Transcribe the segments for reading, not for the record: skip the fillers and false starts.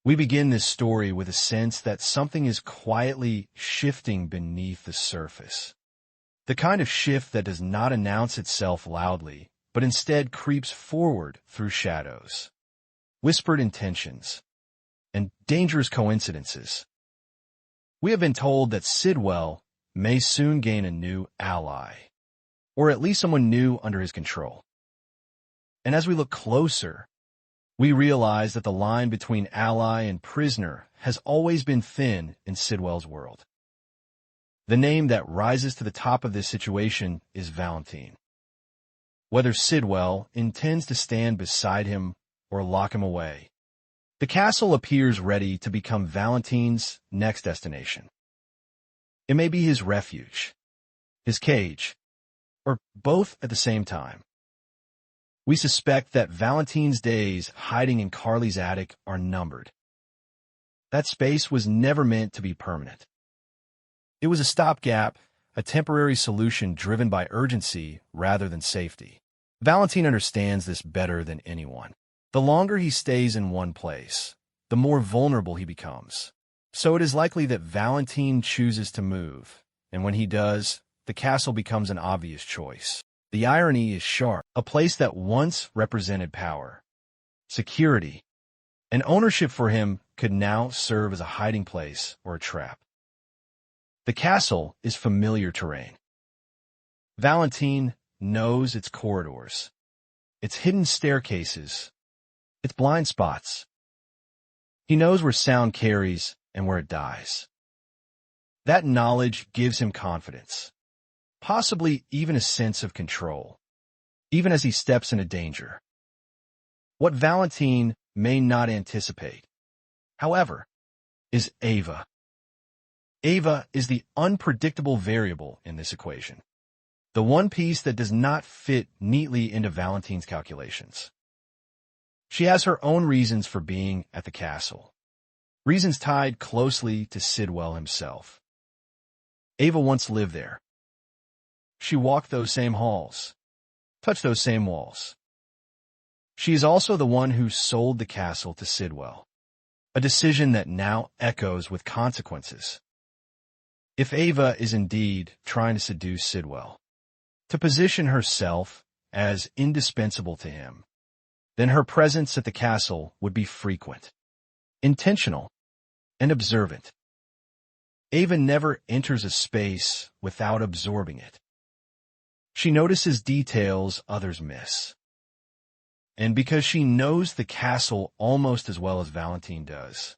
We begin this story with a sense that something is quietly shifting beneath the surface. The kind of shift that does not announce itself loudly, but instead creeps forward through shadows, whispered intentions, and dangerous coincidences. We have been told that Sidwell may soon gain a new ally, or at least someone new under his control. And as we look closer, we realize that the line between ally and prisoner has always been thin in Sidwell's world. The name that rises to the top of this situation is Valentin. Whether Sidwell intends to stand beside him or lock him away, the castle appears ready to become Valentin's next destination. It may be his refuge, his cage, or both at the same time. We suspect that Valentin's days hiding in Carly's attic are numbered. That space was never meant to be permanent. It was a stopgap, a temporary solution driven by urgency rather than safety. Valentin understands this better than anyone. The longer he stays in one place, the more vulnerable he becomes. So it is likely that Valentin chooses to move, and when he does, the castle becomes an obvious choice. The irony is sharp. A place that once represented power, security, and ownership for him could now serve as a hiding place or a trap. The castle is familiar terrain. Valentin knows its corridors, its hidden staircases, its blind spots. He knows where sound carries and where it dies. That knowledge gives him confidence, possibly even a sense of control, even as he steps into danger. What Valentin may not anticipate, however, is Ava. Ava is the unpredictable variable in this equation, the one piece that does not fit neatly into Valentin's calculations. She has her own reasons for being at the castle, reasons tied closely to Sidwell himself. Ava once lived there. She walked those same halls, touched those same walls. She is also the one who sold the castle to Sidwell, a decision that now echoes with consequences. If Ava is indeed trying to seduce Sidwell, to position herself as indispensable to him, then her presence at the castle would be frequent, intentional, and observant. Ava never enters a space without absorbing it. She notices details others miss. And because she knows the castle almost as well as Valentin does,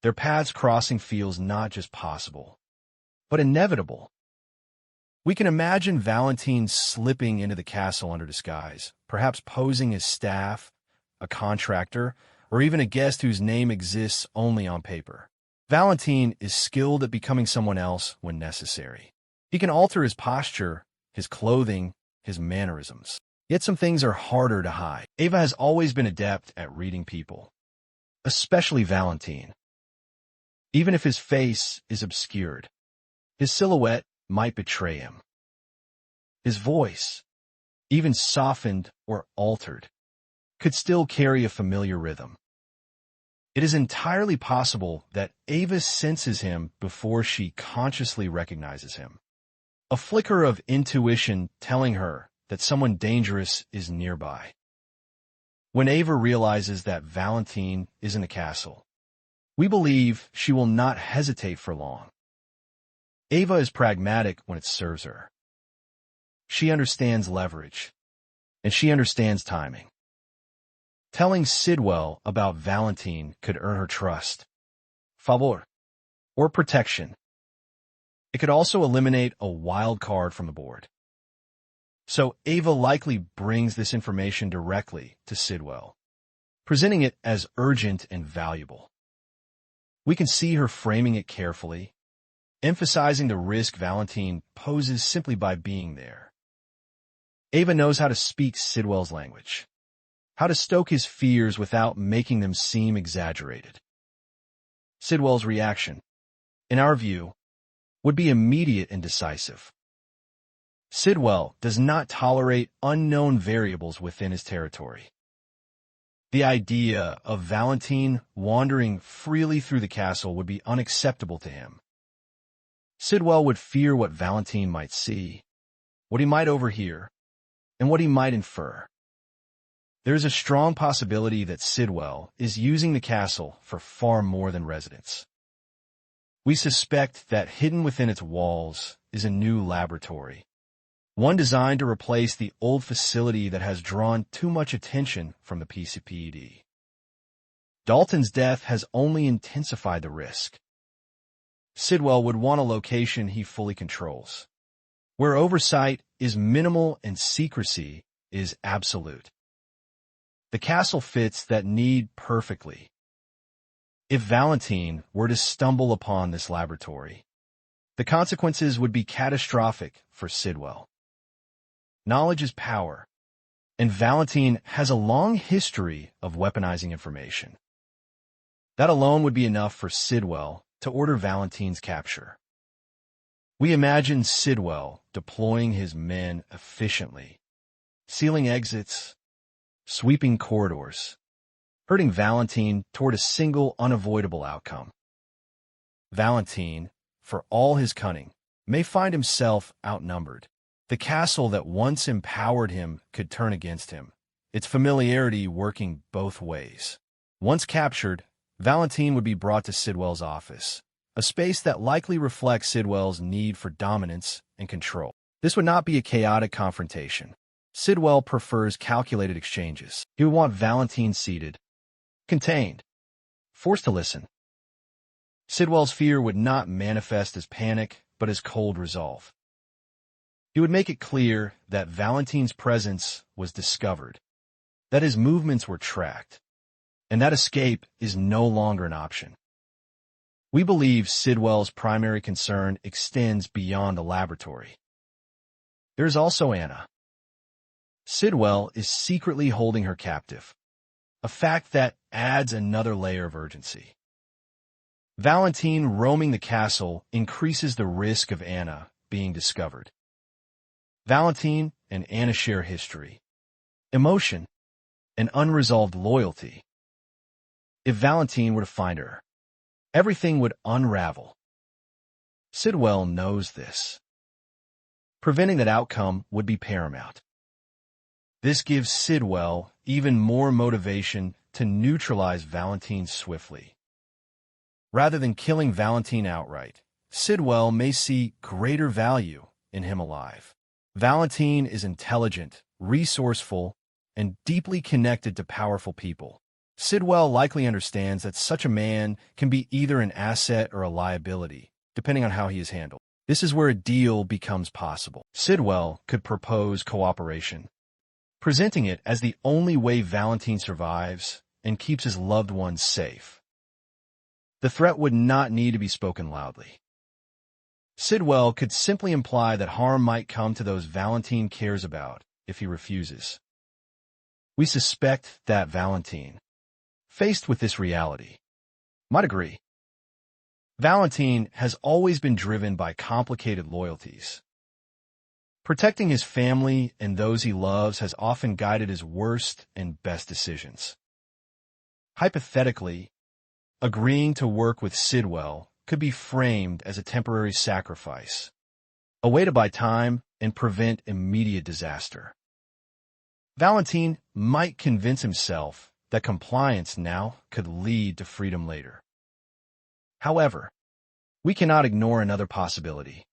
their paths crossing feels not just possible, but inevitable. We can imagine Valentin slipping into the castle under disguise, perhaps posing as staff, a contractor, or even a guest whose name exists only on paper. Valentin is skilled at becoming someone else when necessary. He can alter his posture, his clothing, his mannerisms. Yet some things are harder to hide. Ava has always been adept at reading people, especially Valentin. Even if his face is obscured, his silhouette might betray him. His voice, even softened or altered, could still carry a familiar rhythm. It is entirely possible that Ava senses him before she consciously recognizes him. A flicker of intuition telling her that someone dangerous is nearby. When Ava realizes that Valentin is in the castle, we believe she will not hesitate for long. Ava is pragmatic when it serves her. She understands leverage, and she understands timing. Telling Sidwell about Valentin could earn her trust, favor, or protection. It could also eliminate a wild card from the board. So Ava likely brings this information directly to Sidwell, presenting it as urgent and valuable. We can see her framing it carefully, emphasizing the risk Valentin poses simply by being there. Ava knows how to speak Sidwell's language, how to stoke his fears without making them seem exaggerated. Sidwell's reaction, in our view, would be immediate and decisive. Sidwell does not tolerate unknown variables within his territory. The idea of Valentin wandering freely through the castle would be unacceptable to him. Sidwell would fear what Valentin might see, what he might overhear, and what he might infer. There is a strong possibility that Sidwell is using the castle for far more than residence. We suspect that hidden within its walls is a new laboratory, one designed to replace the old facility that has drawn too much attention from the PCPD. Dalton's death has only intensified the risk. Sidwell would want a location he fully controls, where oversight is minimal and secrecy is absolute. The castle fits that need perfectly. If Valentin were to stumble upon this laboratory, the consequences would be catastrophic for Sidwell. Knowledge is power, and Valentin has a long history of weaponizing information. That alone would be enough for Sidwell to order Valentin's capture. We imagine Sidwell deploying his men efficiently, sealing exits, sweeping corridors, herding Valentin toward a single unavoidable outcome. Valentin, for all his cunning, may find himself outnumbered. The castle that once empowered him could turn against him, its familiarity working both ways. Once captured, Valentin would be brought to Sidwell's office, a space that likely reflects Sidwell's need for dominance and control. This would not be a chaotic confrontation. Sidwell prefers calculated exchanges. He would want Valentin seated, contained, forced to listen. Sidwell's fear would not manifest as panic, but as cold resolve. He would make it clear that Valentin's presence was discovered, that his movements were tracked, and that escape is no longer an option. We believe Sidwell's primary concern extends beyond the laboratory. There is also Anna. Sidwell is secretly holding her captive, a fact that adds another layer of urgency. Valentin roaming the castle increases the risk of Anna being discovered. Valentin and Anna share history, emotion, and unresolved loyalty. If Valentin were to find her, everything would unravel. Sidwell knows this. Preventing that outcome would be paramount. This gives Sidwell even more motivation to neutralize Valentin swiftly. Rather than killing Valentin outright, Sidwell may see greater value in him alive. Valentin is intelligent, resourceful, and deeply connected to powerful people. Sidwell likely understands that such a man can be either an asset or a liability, depending on how he is handled. This is where a deal becomes possible. Sidwell could propose cooperation, presenting it as the only way Valentin survives and keeps his loved ones safe. The threat would not need to be spoken loudly. Sidwell could simply imply that harm might come to those Valentin cares about if he refuses. We suspect that Valentin, faced with this reality, might agree. Valentin has always been driven by complicated loyalties. Protecting his family and those he loves has often guided his worst and best decisions. Hypothetically, agreeing to work with Sidwell could be framed as a temporary sacrifice, a way to buy time and prevent immediate disaster. Valentin might convince himself that compliance now could lead to freedom later. However, we cannot ignore another possibility,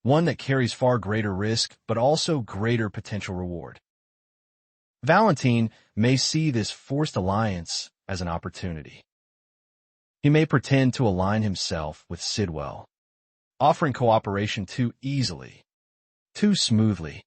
one that carries far greater risk but also greater potential reward. Valentin may see this forced alliance as an opportunity. He may pretend to align himself with Sidwell, offering cooperation too easily, too smoothly.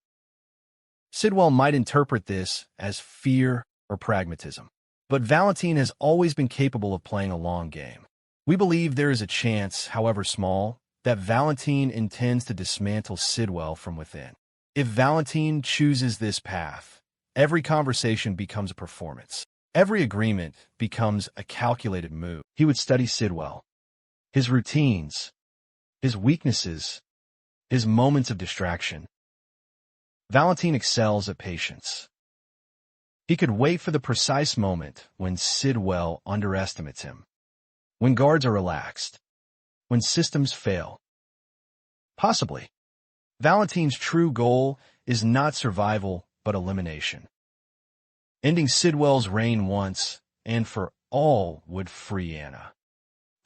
Sidwell might interpret this as fear or pragmatism, but Valentin has always been capable of playing a long game. We believe there is a chance, however small, that Valentin intends to dismantle Sidwell from within. If Valentin chooses this path, every conversation becomes a performance. Every agreement becomes a calculated move. He would study Sidwell, his routines, his weaknesses, his moments of distraction. Valentin excels at patience. He could wait for the precise moment when Sidwell underestimates him, when guards are relaxed, when systems fail. Possibly. Valentin's true goal is not survival, but elimination. Ending Sidwell's reign once and for all would free Anna,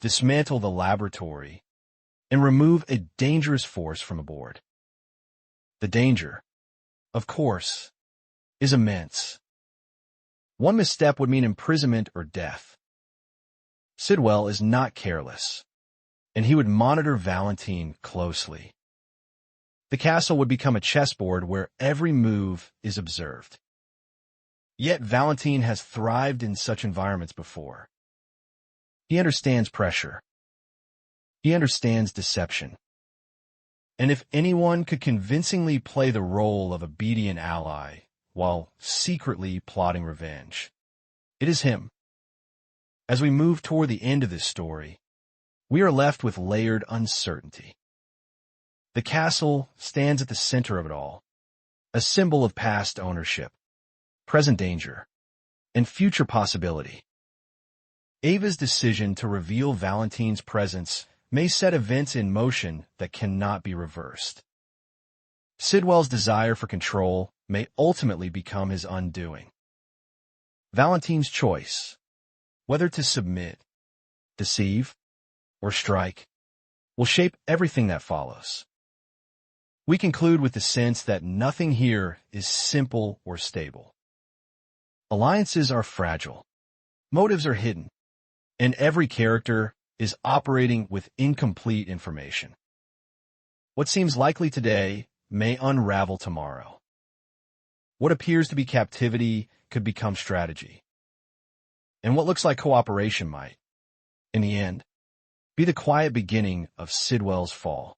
dismantle the laboratory, and remove a dangerous force from aboard. The danger, of course, is immense. One misstep would mean imprisonment or death. Sidwell is not careless, and he would monitor Valentin closely. The castle would become a chessboard where every move is observed. Yet Valentin has thrived in such environments before. He understands pressure. He understands deception. And if anyone could convincingly play the role of obedient ally while secretly plotting revenge, it is him. As we move toward the end of this story, we are left with layered uncertainty. The castle stands at the center of it all, a symbol of past ownership, present danger, and future possibility. Ava's decision to reveal Valentin's presence may set events in motion that cannot be reversed. Sidwell's desire for control may ultimately become his undoing. Valentin's choice, whether to submit, deceive, or strike, will shape everything that follows. We conclude with the sense that nothing here is simple or stable. Alliances are fragile, motives are hidden, and every character is operating with incomplete information. What seems likely today may unravel tomorrow. What appears to be captivity could become strategy. And what looks like cooperation might, in the end, be the quiet beginning of Sidwell's fall.